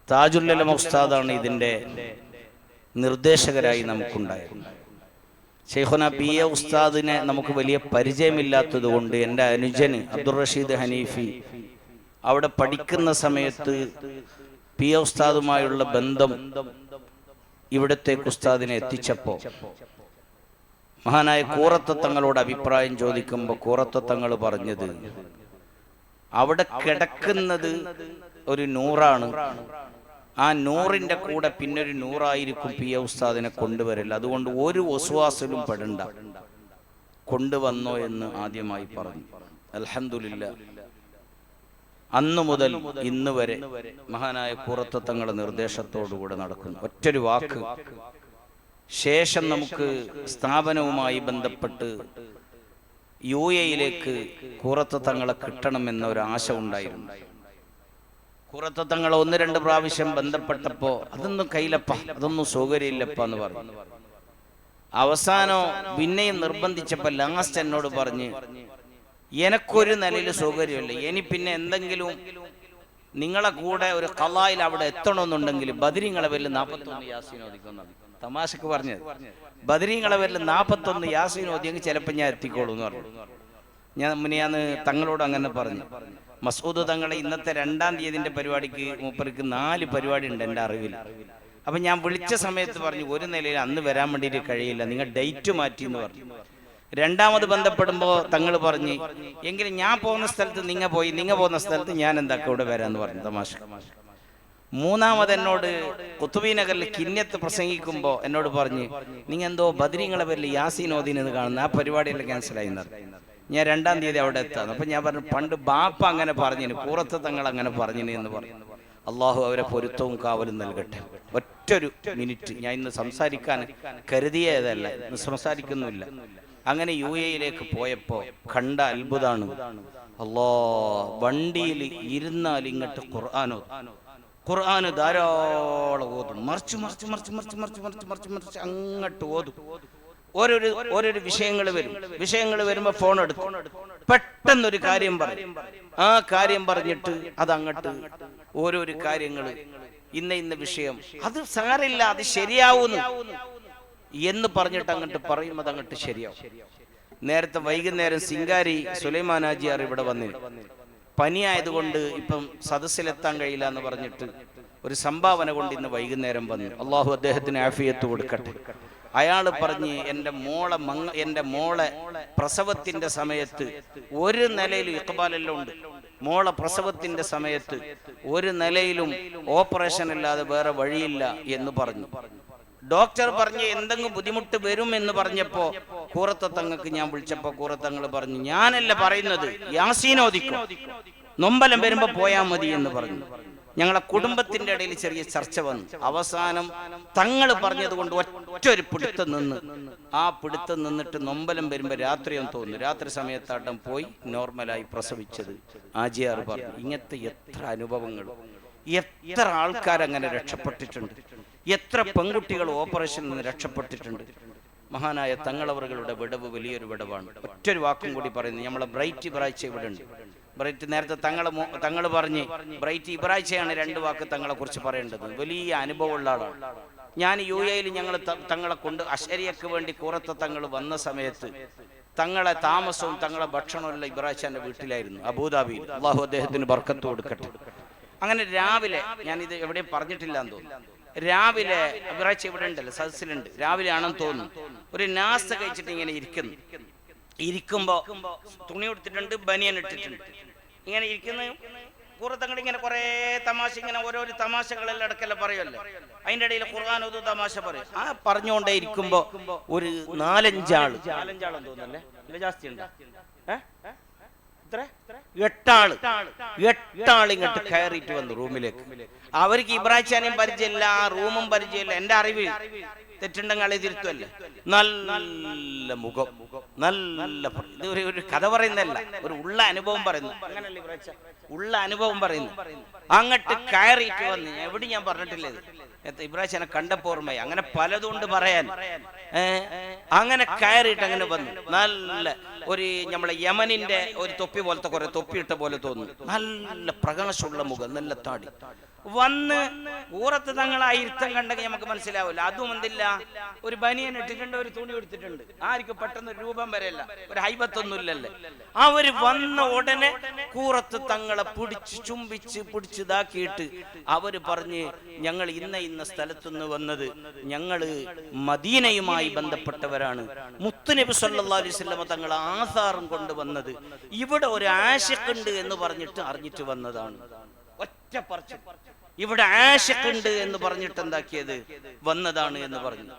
താജുൽ ഉലമ ഉസ്താദാണ് ഇതിൻ്റെ നിർദ്ദേശകരായി നമുക്കുണ്ടായത്. ശൈഖുന P A ഉസ്താദിനെ നമുക്ക് വലിയ പരിചയമില്ലാത്തത് കൊണ്ട് എൻ്റെ അനുജന് അബ്ദുൾ റഷീദ് ഹനീഫി അവിടെ പഠിക്കുന്ന സമയത്ത് പി എ ഉസ്താദുമായുള്ള ബന്ധം ഇവിടത്തേക്ക് ഉസ്താദിനെ എത്തിച്ചപ്പോൾ മഹാനായ കൂറത്ത തങ്ങളോട് അഭിപ്രായം ചോദിക്കുമ്പോൾ കൂറത്ത തങ്ങൾ പറഞ്ഞത്, അവിടെ കിടക്കുന്നത് ഒരു നൂറാണ്, ആ നൂറിൻ്റെ കൂടെ പിന്നൊരു നൂറായിരിക്കും പി എ ഉസ്താദിനെ കൊണ്ടുവരില്ല, അതുകൊണ്ട് ഒരു വസ്വാസിലും പെടണ്ട, കൊണ്ടുവന്നോ എന്ന് ആദ്യമായി പറഞ്ഞു. അൽഹംദുലില്ലാ, അന്നു മുതൽ ഇന്ന് വരെ മഹാനായ കൂറത്ത തങ്ങളുടെ നിർദ്ദേശത്തോടുകൂടെ നടക്കുന്നു. ഒറ്റൊരു വാക്ക് ശേഷം നമുക്ക് സ്ഥാപനവുമായി ബന്ധപ്പെട്ട് യു എയിലേക്ക് കൂറത്ത തങ്ങളെ കിട്ടണമെന്ന ഒരു ആശ ഉണ്ടായിരുന്നു. കൂറത്ത തങ്ങളെ 1-2 പ്രാവശ്യം ബന്ധപ്പെട്ടപ്പോൾ അതൊന്നും കയ്യിലപ്പ, അതൊന്നും സൗകര്യമില്ലപ്പ എന്ന് പറഞ്ഞു. അവസാനം പിന്നെയും നിർബന്ധിച്ചപ്പോൾ ലാസ്റ്റ് എന്നോട് പറഞ്ഞ്, എനക്കൊരു നിലയിൽ സൗകര്യമില്ല, ഇനി പിന്നെ എന്തെങ്കിലും നിങ്ങളെ കൂടെ ഒരു ഖലായിൽ അവിടെ എത്തണമെന്നുണ്ടെങ്കിൽ ബദരീങ്ങളെ പേരിൽ 41 യാസീൻ ഓതിക്കുന്നു. തമാശക്ക് പറഞ്ഞത്, ബദരീങ്ങളെ പേരിൽ 41 യാസീൻ ഓതിയെങ്കിൽ ചിലപ്പോൾ ഞാൻ എത്തിക്കോളൂ എന്ന് പറഞ്ഞു. ഞാൻ തങ്ങളോട് അങ്ങനെ പറഞ്ഞു. മസൂദ് തങ്ങളെ ഇന്നത്തെ 2-ാം തീയതിൻ്റെ പരിപാടിക്ക് മൂപ്പർക്ക് 4 പരിപാടി ഉണ്ട് എൻ്റെ അറിവിൽ. അപ്പം ഞാൻ വിളിച്ച സമയത്ത് പറഞ്ഞു, ഒരു നിലയിൽ അന്ന് വരാൻ വേണ്ടിയിട്ട് കഴിയില്ല, നിങ്ങൾ ഡേറ്റ് മാറ്റി എന്ന് പറഞ്ഞു. രണ്ടാമത് ബന്ധപ്പെടുമ്പോൾ തങ്ങൾ പറഞ്ഞ്, എങ്കിലും ഞാൻ പോകുന്ന സ്ഥലത്ത് നിങ്ങൾ പോയി, നിങ്ങൾ പോകുന്ന സ്ഥലത്ത് ഞാൻ എന്താക്കും ഇവിടെ വരാമെന്ന് പറഞ്ഞു. തമാശ. മൂന്നാമത് എന്നോട് ഖുത്ബി നഗറിൽ കിന്നത്ത് പ്രസംഗിക്കുമ്പോൾ എന്നോട് പറഞ്ഞ്, നിങ്ങൾ എന്തോ ബദരീങ്ങളെ പേരിൽ യാസീൻ ഓദീനെന്ന് കാണുന്ന ആ പരിപാടിയെല്ലാം ക്യാൻസലായി. ഞാൻ 2-ാം തീയതി അവിടെ എത്താന്ന്. അപ്പം ഞാൻ പറഞ്ഞു, പണ്ട് ബാപ്പ അങ്ങനെ പറഞ്ഞിന്, കൂറത്ത് തങ്ങൾ അങ്ങനെ പറഞ്ഞിന് എന്ന് പറഞ്ഞു. അള്ളാഹു അവരെ പൊരുത്തവും കാവലും നൽകട്ടെ. ഒറ്റൊരു മിനിറ്റ് ഞാൻ ഇന്ന് സംസാരിക്കാൻ കരുതിയതല്ല, ഇന്ന് സംസാരിക്കുന്നില്ല. അങ്ങനെ യു എയിലേക്ക് പോയപ്പോൾ കണ്ട അത്ഭുതമാണ്. വണ്ടിയിൽ ഇരുന്നാൽ ഇങ്ങോട്ട് ഖുർആന് ധാരാളം ഓതും, മറിച്ച് മറിച്ച് മറിച്ച് മറിച്ച് മറിച്ച് മറിച്ച് മറിച്ച് മറിച്ച് അങ്ങോട്ട് ഓതും. ഓരോരോ വിഷയങ്ങൾ വരുമ്പോൾ ഫോൺ എടുക്കും, പെട്ടെന്നൊരു കാര്യം പറയും, ആ കാര്യം പറഞ്ഞിട്ട് അതങ്ങോട്ട് ഓരോരോ കാര്യങ്ങൾ, ഇന്ന വിഷയം, അത് സാരമില്ല, അത് ശരിയാവുന്നു എന്ന് പറഞ്ഞിട്ട് അങ്ങോട്ട് പറയും, അതങ്ങോട്ട് ശരിയാവും. നേരത്തെ വൈകുന്നേരം സിംഗാരി സുലൈമാൻ ഹാജിയാർ ഇവിടെ വന്നിന്, പനിയായതുകൊണ്ട് ഇപ്പം സദസ്സിലെത്താൻ കഴിയില്ല എന്ന് പറഞ്ഞിട്ട് ഒരു സംഭാവന കൊണ്ട് ഇന്ന് വൈകുന്നേരം വന്നു. അള്ളാഹു അദ്ദേഹത്തിന് ആഫിയത്ത് കൊടുക്കട്ടെ. അയാൾ പറഞ്ഞ്, എൻ്റെ മോളെ പ്രസവത്തിന്റെ സമയത്ത് ഒരു നിലയിലും, ഇഖ്ബാലെല്ലാം ഉണ്ട്, മോളെ പ്രസവത്തിന്റെ സമയത്ത് ഒരു നിലയിലും ഓപ്പറേഷൻ ഇല്ലാതെ വേറെ വഴിയില്ല എന്ന് പറഞ്ഞു. ഡോക്ടർ പറഞ്ഞ് എന്തെങ്കിലും ബുദ്ധിമുട്ട് വരും എന്ന് പറഞ്ഞപ്പോ കൂറത്തങ്ങൾക്ക് ഞാൻ വിളിച്ചപ്പോ കൂറത്തങ്ങൾ പറഞ്ഞു, ഞാനല്ല പറയുന്നത്, യാസീൻ ഓതിക്കോ, നൊമ്പലം വരുമ്പോ പോയാൽ മതി എന്ന് പറഞ്ഞു. ഞങ്ങളെ കുടുംബത്തിന്റെ ഇടയിൽ ചെറിയ ചർച്ച വന്നു. അവസാനം തങ്ങൾ പറഞ്ഞത് കൊണ്ട് ഒറ്റൊരു പിടുത്തം നിന്ന്, ആ പിടുത്തം നിന്നിട്ട് നൊമ്പലം വരുമ്പോ രാത്രിയൊന്നും തോന്നുന്നു, രാത്രി സമയത്താട്ടം പോയി നോർമലായി പ്രസവിച്ചത്. ആജിയാർ പറഞ്ഞു, ഇങ്ങനത്തെ എത്ര അനുഭവങ്ങൾ, എത്ര ആൾക്കാരങ്ങനെ രക്ഷപ്പെട്ടിട്ടുണ്ട്, എത്ര പെൺകുട്ടികൾ ഓപ്പറേഷനിൽ നിന്ന് രക്ഷപ്പെട്ടിട്ടുണ്ട്. മഹാനായ തങ്ങളവറുകളുടെ വിടവ് വലിയൊരു വിടവാണ്. ഒറ്റൊരു വാക്കും കൂടി പറയുന്നത്, നമ്മളെ ബ്രൈറ്റ് ഇബ്രാഹിച്ച ഇവിടെ ഉണ്ട്. ബ്രൈറ്റ് നേരത്തെ തങ്ങൾ പറഞ്ഞ്, ബ്രൈറ്റ് ഇബ്രാഹിച്ചയാണ് 2 വാക്ക് തങ്ങളെ കുറിച്ച് പറയേണ്ടത്. വലിയ അനുഭവമുള്ള ആളാണ്. ഞാൻ യു എയിൽ ഞങ്ങൾ തങ്ങളെ കൊണ്ട് അശരിയക്ക് വേണ്ടി കൂറത്ത തങ്ങൾ വന്ന സമയത്ത് തങ്ങളെ താമസവും തങ്ങളെ ഭക്ഷണവും എല്ലാം ഇബ്രാഹിച്ചാന്റെ വീട്ടിലായിരുന്നു, അബൂദാബിയിൽ. അള്ളാഹു അദ്ദേഹത്തിന് ബർക്കത്ത് കൊടുക്കട്ടെ. അങ്ങനെ രാവിലെ, ഞാനിത് എവിടെയും പറഞ്ഞിട്ടില്ല എന്ന് തോന്നുന്നു, രാവിലെ ഇബ്രാഹിച്ച ഇവിടെ ഉണ്ടല്ലോ, സദസ്സിലുണ്ട്, രാവിലെ ആണെന്ന് തോന്നുന്നു, ഒരു നാസ്ത കഴിച്ചിട്ട് ഇങ്ങനെ ഇരിക്കുമ്പോ തുണി കൊടുത്തിട്ടുണ്ട്, ബനിയൻ ഇട്ടിട്ടുണ്ട്, ഇങ്ങനെ ഇരിക്കുന്ന കൂറത്തങ്ങൾ ഇങ്ങനെ കുറെ തമാശ, ഇങ്ങനെ ഓരോരോ തമാശകളെല്ലാം ഇടയ്ക്കെല്ലാം പറയുമല്ലോ, അതിൻ്റെ ഇടയിൽ ഖുർആൻ ഒരു തമാശ പറയും. ആ പറഞ്ഞുകൊണ്ടേ ഇരിക്കുമ്പോ ഒരു 4-5 ആളെന്ന് തോന്നുന്നല്ലേ, ജാസ്തി ഉണ്ട്, 8 ആൾ ഇങ്ങോട്ട് കയറിയിട്ട് വന്നു റൂമിലേക്ക്. അവർക്ക് ഇബ്രാഹിച്ചാനെയും പരിചയമില്ല, ആ റൂമും പരിചയമില്ല. എൻ്റെ അറിവിൽ തെറ്റുണ്ടെങ്കിൽ അളി തിരുത്തുമല്ലേ. നല്ല മുഖം, നല്ല, ഇത് ഒരു കഥ പറയുന്നതല്ല, ഒരു ഉള്ള അനുഭവം പറയുന്നു. അങ്ങനല്ല ഇബ്രാഹിച്ച, ഉള്ള അനുഭവം പറയുന്നു. അങ്ങോട്ട് കയറിയിട്ട് വന്ന്, എവിടെ ഞാൻ പറഞ്ഞിട്ടില്ല ഇത്, ഇബ്രാഹിച്ചനെ കണ്ടപ്പോ ഓർമ്മയായി. അങ്ങനെ പലതുകൊണ്ട് പറയാൻ. അങ്ങനെ കയറിയിട്ട് അങ്ങനെ വന്നു. നല്ല ഒരു നമ്മളെ യമനിന്റെ ഒരു തൊപ്പി പോലത്തെ കുറെ തൊപ്പിയിട്ട പോലെ തോന്നുന്നു. നല്ല പ്രകാശമുള്ള മുഖം, നല്ല താടി. വന്ന് ഊറത്ത് തങ്ങൾ ആ ഇരുത്തം കണ്ടെങ്കിൽ നമുക്ക് മനസ്സിലാവില്ല. അതും എന്തില്ല, ഒരു ബനിയൻ ഇട്ടിട്ടുണ്ട്, ഒരു തുണി എടുത്തിട്ടുണ്ട്, ആർക്കും പെട്ടെന്ന് രൂപം വരെയല്ല, ഒരു ഹൈബത്തൊന്നുമില്ലല്ലേ. അവര് വന്ന ഉടനെ കൂറത്ത് തങ്ങളെ പിടിച്ച് ഇതാക്കിയിട്ട് അവര് പറഞ്ഞ് ഞങ്ങൾ ഇന്ന സ്ഥലത്തുനിന്ന് വന്നത്, ഞങ്ങള് മദീനയുമായി ബന്ധപ്പെട്ടവരാണ്, മുത്തുനബി സല്ലല്ലാഹു അലൈഹി വസല്ലം തങ്ങൾ ആസാറും കൊണ്ടുവന്നത്, ഇവിടെ ഒരു ആശിഖുണ്ട് എന്ന് പറഞ്ഞിട്ട് അറിഞ്ഞിട്ട് വന്നതാണ്. ഒറ്റ പറച്ചിൽ, ഇവിടെ ആശിഖുണ്ട് എന്ന് പറഞ്ഞിട്ട് എന്താക്കിയത് വന്നതാണ് എന്ന് പറഞ്ഞു.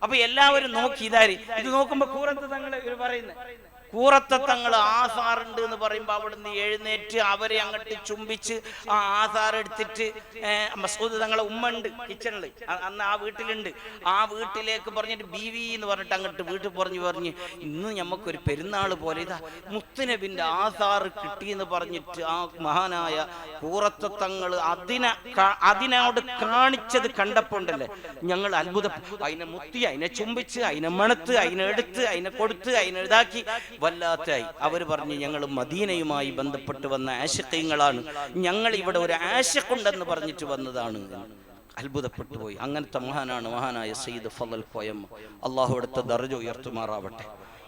അപ്പൊ എല്ലാവരും നോക്കി, ഇതാരി ഇത് നോക്കുമ്പോ കൂറത്ത് തങ്ങള് ഇവർ പറയുന്നത്, കൂറത്തെ തങ്ങൾ ആസാറുണ്ട് എന്ന് പറയുമ്പോ അവിടുന്ന് എഴുന്നേറ്റ് അവരെ അങ്ങോട്ട് ചുംബിച്ച് ആ ആസാർ എടുത്തിട്ട് മസൂദ് തങ്ങളെ ഉമ്മ ഉണ്ട് കിച്ചണില്, അന്ന് ആ വീട്ടിലുണ്ട്, ആ വീട്ടിലേക്ക് പറഞ്ഞിട്ട് ബീവി എന്ന് പറഞ്ഞിട്ട് അങ്ങോട്ട് വീട്ടിൽ പറഞ്ഞ് ഇന്ന് ഞമ്മക്കൊരു പെരുന്നാൾ പോലെ ഇതാ മുത്തുനബിന്റെ ആസാർ കിട്ടിയെന്ന് പറഞ്ഞിട്ട് ആ മഹാനായ കൂറത്തെ തങ്ങൾ അതിനോട് കാണിച്ചത് കണ്ടപ്പോണ്ടല്ലേ ഞങ്ങൾ അത്ഭുതം. അതിനെ മുത്തി, അതിനെ ചുംബിച്ച്, അതിനെ മണത്ത്, അതിനെ എടുത്ത്, അതിനെ കൊടുത്ത്, അതിനെ ഇതാക്കി വല്ലാത്തായി. അവര് പറഞ്ഞു ഞങ്ങൾ മദീനയുമായി ബന്ധപ്പെട്ട് വന്ന ആശിഖീങ്ങളാണ്, ഞങ്ങൾ ഇവിടെ ഒരു ആശിഖുണ്ടെന്ന് പറഞ്ഞിട്ട് വന്നതാണ്. അത്ഭുതപ്പെട്ടു പോയി. അങ്ങനത്തെ മഹാനായ സയ്യിദ് ഫളൽ കോയമ്മ. അള്ളാഹു അടുത്ത ദർജ ഉയർത്തുമാറാവട്ടെ,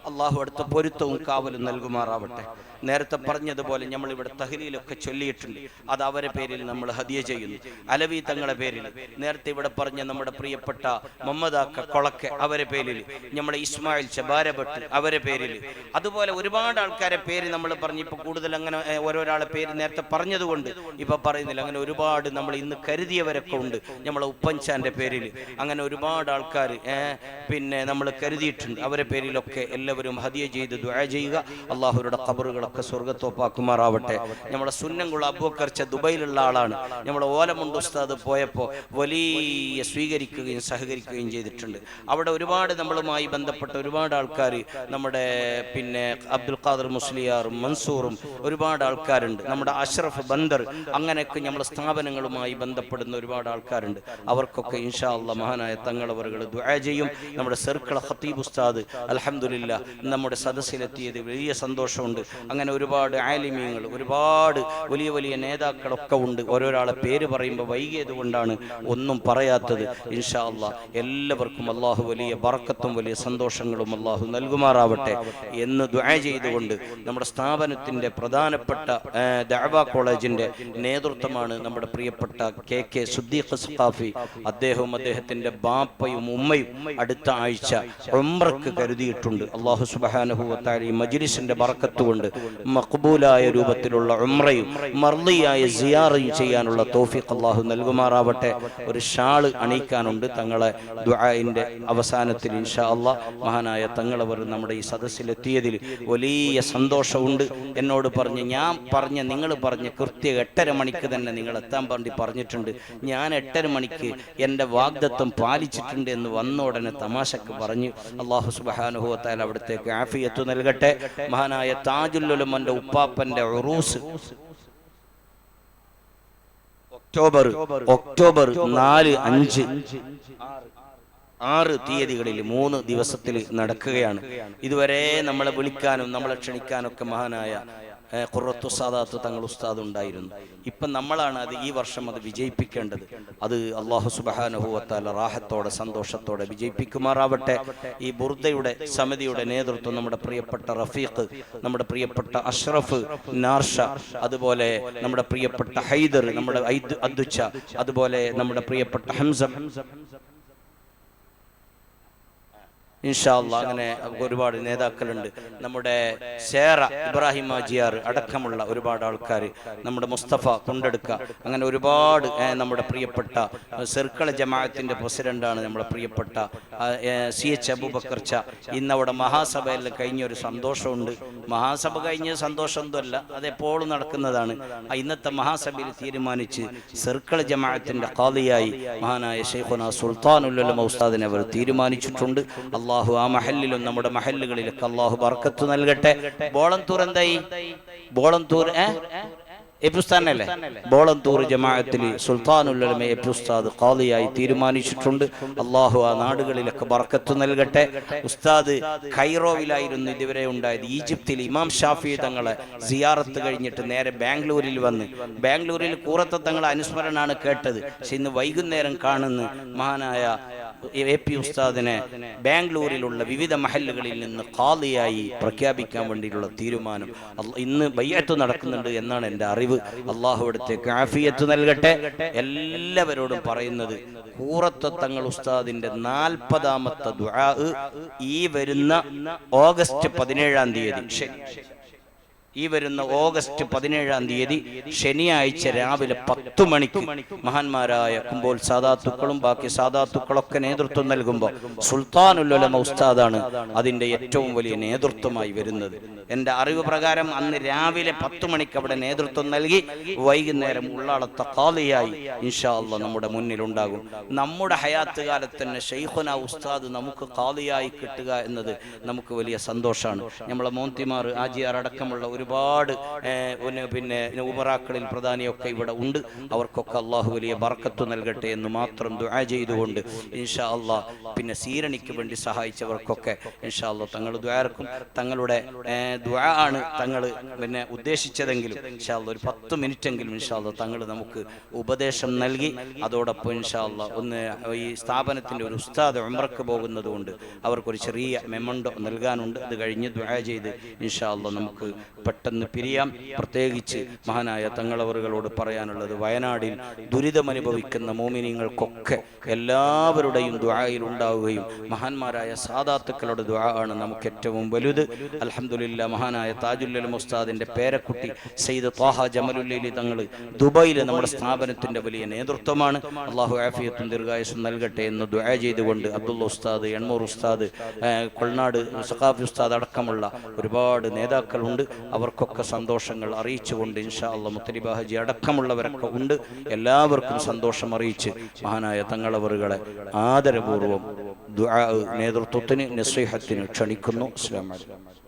അള്ളാഹു അടുത്ത പൊരുത്തവും കാവലും നൽകുമാറാവട്ടെ. നേരത്തെ പറഞ്ഞതുപോലെ നമ്മളിവിടെ തഹ്ലീലൊക്കെ ചൊല്ലിയിട്ടുണ്ട്, അത് അവരെ പേരിൽ നമ്മൾ ഹദിയ ചെയ്യുന്നു. അലവി തങ്ങളെ പേരിൽ, നേരത്തെ ഇവിടെ പറഞ്ഞ നമ്മുടെ പ്രിയപ്പെട്ട മുഹമ്മദാക്ക കൊളക്കെ അവരെ പേരിൽ, നമ്മുടെ ഇസ്മായിൽ ചബാരഭട്ട് അവരെ പേരിൽ, അതുപോലെ ഒരുപാട് ആൾക്കാരെ പേര് നമ്മൾ പറഞ്ഞു. ഇപ്പൊ കൂടുതൽ അങ്ങനെ ഓരോരാളെ പേര് നേരത്തെ പറഞ്ഞതുകൊണ്ട് ഇപ്പൊ പറയുന്നില്ല. അങ്ങനെ ഒരുപാട് നമ്മൾ ഇന്ന് കരുതിയവരൊക്കെ ഉണ്ട്. നമ്മളെ ഉപ്പൻചാന്റെ പേരിൽ അങ്ങനെ ഒരുപാട് ആൾക്കാർ പിന്നെ നമ്മൾ കരുതിയിട്ടുണ്ട്. അവരെ പേരിലൊക്കെ എല്ലാവരും ഹദിയ ചെയ്ത് ദുആ ചെയ്യുക. അള്ളാഹുരുടെ ഖബറുകളൊക്കെ സ്വർഗത്തോപ്പാക്കുമാറാവട്ടെ. നമ്മുടെ സുന്നംകുള അബൂബക്കർ ദുബൈയിലുള്ള ആളാണ്. നമ്മുടെ ഓലമുണ്ട് ഉസ്താദ് പോയപ്പോൾ വലിയ സ്വീകരിക്കുകയും സഹകരിക്കുകയും ചെയ്തിട്ടുണ്ട്. അവിടെ ഒരുപാട് നമ്മളുമായി ബന്ധപ്പെട്ട ഒരുപാട് ആൾക്കാർ, നമ്മുടെ പിന്നെ അബ്ദുൽ ഖാദർ മുസ്ലിയാറും മൻസൂറും ഒരുപാട് ആൾക്കാരുണ്ട്. നമ്മുടെ അഷ്റഫ് ബന്ദർ, അങ്ങനെയൊക്കെ നമ്മുടെ സ്ഥാപനങ്ങളുമായി ബന്ധപ്പെടുന്ന ഒരുപാട് ആൾക്കാരുണ്ട്. അവർക്കൊക്കെ ഇൻഷാ അല്ലാഹ് മഹാനായ തങ്ങളവറുകൾ ദുആ ചെയ്യും. നമ്മുടെ സർക്കിള ഖത്തീബ് ഉസ്താദ് അൽഹംദുലില്ലാ നമ്മുടെ സദസ്സിലെത്തിയത് വലിയ സന്തോഷമുണ്ട്. അങ്ങനെ ഒരുപാട് ആലിമീങ്ങൾ, ഒരുപാട് വലിയ വലിയ നേതാക്കളൊക്കെ ഉണ്ട്. ഓരോരാളെ പേര് പറയുമ്പോൾ വൈകിയത് കൊണ്ടാണ് ഒന്നും പറയാത്തത്. ഇൻഷാ അല്ലാഹ് എല്ലാവർക്കും അള്ളാഹു വലിയ ബർക്കത്തും വലിയ സന്തോഷങ്ങളും അള്ളാഹു നൽകുമാറാവട്ടെ എന്ന് ദുആ ചെയ്തുകൊണ്ട് നമ്മുടെ സ്ഥാപനത്തിന്റെ പ്രധാനപ്പെട്ട ദഅവ കോളേജിന്റെ നേതൃത്വമാണ് നമ്മുടെ പ്രിയപ്പെട്ട KK സുദ്ദീഖ് സഖാഫി. അദ്ദേഹവും അദ്ദേഹത്തിന്റെ ബാപ്പയും ഉമ്മയും അടുത്ത ആഴ്ച ഉംറക്ക് കരുതിയിട്ടുണ്ട്. അള്ളാഹു സുബ്ഹാനഹു വ തആല ഈ മജ്ലിസിന്റെ ബർക്കത്ത് കൊണ്ട് മഖ്ബൂലായ രൂപത്തിലുള്ള ഉംറയും മർളിയായ സിയാറയും ചെയ്യാനുള്ള തൗഫീഖ് അള്ളാഹു നൽകുമാറാവട്ടെ. ഒരു ഷാള് അണിയിക്കാനുണ്ട് തങ്ങളെ ദുആഇന്റെ അവസാനത്തിൽ ഇൻഷാ അല്ലാഹ്. മഹാനായ തങ്ങളവർ നമ്മുടെ ഈ സദസ്സിലെത്തിയതിൽ വലിയ സന്തോഷമുണ്ട്. എന്നോട് പറഞ്ഞ് നിങ്ങൾ പറഞ്ഞ് കൃത്യം 8:30 മണിക്ക് തന്നെ നിങ്ങൾ എത്താൻ വേണ്ടി പറഞ്ഞിട്ടുണ്ട്. ഞാൻ 8:30 മണിക്ക് എൻ്റെ വാഗ്ദത്വം പാലിച്ചിട്ടുണ്ട് എന്ന് വന്ന ഉടനെ തമാശക്ക് പറഞ്ഞു. അള്ളാഹു സുബ്ഹാനഹു വ തആല അവിടത്തേക്ക് ആഫിയത്ത് നൽകട്ടെ. മഹാനായ താജുൽ ഉലമന്റെ ഉപ്പാപ്പന്റെ ഉറൂസ് ഒക്ടോബർ 4, 5, 6 തീയതികളിൽ 3 ദിവസത്തിൽ നടക്കുകയാണ്. ഇതുവരെ നമ്മളെ വിളിക്കാനും നമ്മളെ ക്ഷണിക്കാനൊക്കെ മഹാനായ ഖുറത്തു സാദാത്ത് തങ്ങൾ ഉസ്താദ് ഉണ്ടായിരുന്നു. ഇപ്പം നമ്മളാണ് അത് ഈ വർഷം അത് വിജയിപ്പിക്കേണ്ടത്. അത് അല്ലാഹു സുബ്ഹാനഹു വ തആല റാഹത്തോടെ സന്തോഷത്തോടെ വിജയിപ്പിക്കുമാറാവട്ടെ. ഈ ബുർദയുടെ സമിതിയുടെ നേതൃത്വം നമ്മുടെ പ്രിയപ്പെട്ട റഫീഖ്, നമ്മുടെ പ്രിയപ്പെട്ട അഷ്റഫ് നാർഷ, അതുപോലെ നമ്മുടെ പ്രിയപ്പെട്ട ഹൈദർ, നമ്മുടെ അദ്ദുച്ച, അതുപോലെ നമ്മുടെ പ്രിയപ്പെട്ട ഹംസ, ഇൻഷാ അല്ലാഹ്. അങ്ങനെ ഒരുപാട് നേതാക്കളുണ്ട്. നമ്മുടെ സേറ ഇബ്രാഹിം ആജിയാർ അടക്കമുള്ള ഒരുപാട് ആൾക്കാർ, നമ്മുടെ മുസ്തഫ കൊണ്ടെടുക്ക, അങ്ങനെ ഒരുപാട് നമ്മുടെ പ്രിയപ്പെട്ട സർക്കിൾ ജമാഅത്തിന്റെ പ്രസിഡന്റാണ് നമ്മുടെ പ്രിയപ്പെട്ട CH അബൂബക്കർ ച. ഇന്നവിടെ മഹാസഭയിൽ കഴിഞ്ഞൊരു സന്തോഷമുണ്ട്. മഹാസഭ കഴിഞ്ഞ സന്തോഷമൊന്നുമല്ല, അതെപ്പോഴും നടക്കുന്നതാണ്. ഇന്നത്തെ മഹാസഭയിൽ തീരുമാനിച്ച് സർക്കിൾ ജമാഅത്തിന്റെ ഖാദിയായി മഹാനായ ശൈഖുനാ സുൽത്താനുൽ ഉലമ ഉസ്താദിനെ അവർ തീരുമാനിച്ചിട്ടുണ്ട്. അള്ളാഹു ആ മഹല്ലിലും നമ്മുടെ മഹല്ലുകളിലൊക്കെ അള്ളാഹു ബർക്കത്ത് നൽകട്ടെ. ബോളന്തൂർ എന്തായി? ബോളന്തൂർ എ.പി. ഉസ്താദിനല്ലേ ബോളന്തൂർ ജമാഅത്തിൽ സുൽത്താനുൽ ഉലമ എ.പി. ഉസ്താദ് ഖാദിയായി തീരുമാനിച്ചിട്ടുണ്ട്. അള്ളാഹു ആ നാടുകളിലൊക്കെ ബർക്കത്ത് നൽകട്ടെ. ഉസ്താദ് കൈറോവിലായിരുന്നു ഇതുവരെ ഉണ്ടായത്. ഈജിപ്തിൽ ഇമാം ഷാഫി തങ്ങളെ സിയാറത്ത് കഴിഞ്ഞിട്ട് നേരെ ബാംഗ്ലൂരിൽ വന്ന്, ബാംഗ്ലൂരിൽ കൂറത്തെ തങ്ങളെ അനുസ്മരണമാണ് കേട്ടത്. പക്ഷെ ഇന്ന് വൈകുന്നേരം കാണുന്ന മഹാനായ എ.പി. ഉസ്താദിനെ ബാംഗ്ലൂരിലുള്ള വിവിധ മഹല്ലുകളിൽ നിന്ന് ഖാദിയായി പ്രഖ്യാപിക്കാൻ വേണ്ടിയിട്ടുള്ള തീരുമാനം ഇന്ന് ബൈഅത്ത് നടക്കുന്നുണ്ട് എന്നാണ് എൻ്റെ അറിവ്. അള്ളാഹു അവിടത്തേക്ക് ആഫിയത്ത് നൽകട്ടെ. എല്ലാവരോടും പറയുന്നത്, കൂറത്തെ തങ്ങൾ ഉസ്താദിന്റെ 40ാമത്തെ ദുആ ഈ വരുന്ന ഓഗസ്റ്റ് 17-ാം തീയതി, ഈ വരുന്ന ഓഗസ്റ്റ് 17-ാം തീയതി ശനിയാഴ്ച രാവിലെ 10 മണിക്ക് മഹാന്മാരായ കുമ്പോൾ സാദാത്തുക്കളും ബാക്കി സാദാത്തുക്കളൊക്കെ നേതൃത്വം നൽകുമ്പോൾ സുൽത്താനുൽ ഉലമ ഉസ്താദാണ് അതിൻ്റെ ഏറ്റവും വലിയ നേതൃത്വമായി വരുന്നത്. എൻ്റെ അറിവ് പ്രകാരം അന്ന് രാവിലെ 10 മണിക്ക് അവിടെ നേതൃത്വം നൽകി വൈകുന്നേരം ഉള്ളാളത്തെ ഖാദിയായി ഇൻഷാ അല്ലാഹ് നമ്മുടെ മുന്നിലുണ്ടാകും. നമ്മുടെ ഹയാത്ത് കാലത്ത് തന്നെ ശൈഖുന ഉസ്താദ് നമുക്ക് ഖാദിയായി കിട്ടുക എന്നത് നമുക്ക് വലിയ സന്തോഷമാണ്. നമ്മളെ മോന്തിമാർ ആജിയാർ അടക്കമുള്ള ഒരുപാട് പിന്നെ ഉപറാക്കളിൽ പ്രധാനിയൊക്കെ ഇവിടെ ഉണ്ട്. അവർക്കൊക്കെ അള്ളാഹു വലിയ ബർക്കത്ത് നൽകട്ടെ എന്ന് മാത്രം ദുആ ചെയ്തുകൊണ്ട് ഇൻഷാ അല്ലാഹ്, പിന്നെ സീരണിക്ക് വേണ്ടി സഹായിച്ചവർക്കൊക്കെ ഇൻഷാ അല്ലാഹ് തങ്ങൾ ദുആർക്കും. തങ്ങളുടെ ദുആ ആണ് തങ്ങൾ പിന്നെ ഉദ്ദേശിച്ചതെങ്കിലും ഇൻഷാ അല്ലാഹ് ഒരു 10 മിനിറ്റെങ്കിലും ഇൻഷാ അല്ലാഹ് തങ്ങൾ നമുക്ക് ഉപദേശം നൽകി. അതോടൊപ്പം ഇൻഷാ അല്ലാഹ് ഒന്ന് ഈ സ്ഥാപനത്തിൻ്റെ ഒരു ഉസ്താദ് ഉംറക്ക് പോകുന്നത് കൊണ്ട് അവർക്കൊരു ചെറിയ മെമ്മണ്ടോ നൽകാനുണ്ട്. അത് കഴിഞ്ഞ് ദുആ ചെയ്ത് ഇൻഷാ അല്ലാഹ് നമുക്ക് പെട്ടെന്ന് പിരിയാം. പ്രത്യേകിച്ച് മഹാനായ തങ്ങളവറുകളോട് പറയാനുള്ളത്, വയനാടിൽ ദുരിതമനുഭവിക്കുന്ന മോമിനീങ്ങൾക്കൊക്കെ എല്ലാവരുടെയും ദുആയിൽ ഉണ്ടാവുകയും മഹാന്മാരായ സാദാത്തുക്കളുടെ ദുആ ആണ് നമുക്ക് ഏറ്റവും വലുത്. അൽഹംദുലില്ലാഹ്, മഹാനായ താജുൽ ഉലമ ഉസ്താദിന്റെ പേരക്കുട്ടി സയ്യിദ് ത്വാഹ ജമലുല്ലൈലി തങ്ങൾ ദുബൈയിൽ നമ്മുടെ സ്ഥാപനത്തിന്റെ വലിയ നേതൃത്വമാണ്. അള്ളാഹു ആഫിയത്തും ദീർഘായുസ്സും നൽകട്ടെ എന്ന് ദുആ ചെയ്തുകൊണ്ട് അബ്ദുള്ള ഉസ്താദ്, എൺമൂർ ഉസ്താദ്, കൊൾനാട് സഖാഫി ഉസ്താദ് അടക്കമുള്ള ഒരുപാട് നേതാക്കളുണ്ട്. അവർക്കൊക്കെ സന്തോഷങ്ങൾ അറിയിച്ചുകൊണ്ട് ഇൻഷാ അല്ലാഹ് മുത്തലിബ ഹാജി അടക്കമുള്ളവരൊക്കെ ഉണ്ട്. എല്ലാവർക്കും സന്തോഷം അറിയിച്ച് മഹാനായ തങ്ങളവറുകളെ ആദരപൂർവ്വം ദുആ നേതൃത്വത്തിന് നസീഹത്തിന് ക്ഷണിക്കുന്നു. അസ്സലാമു അലൈക്കും.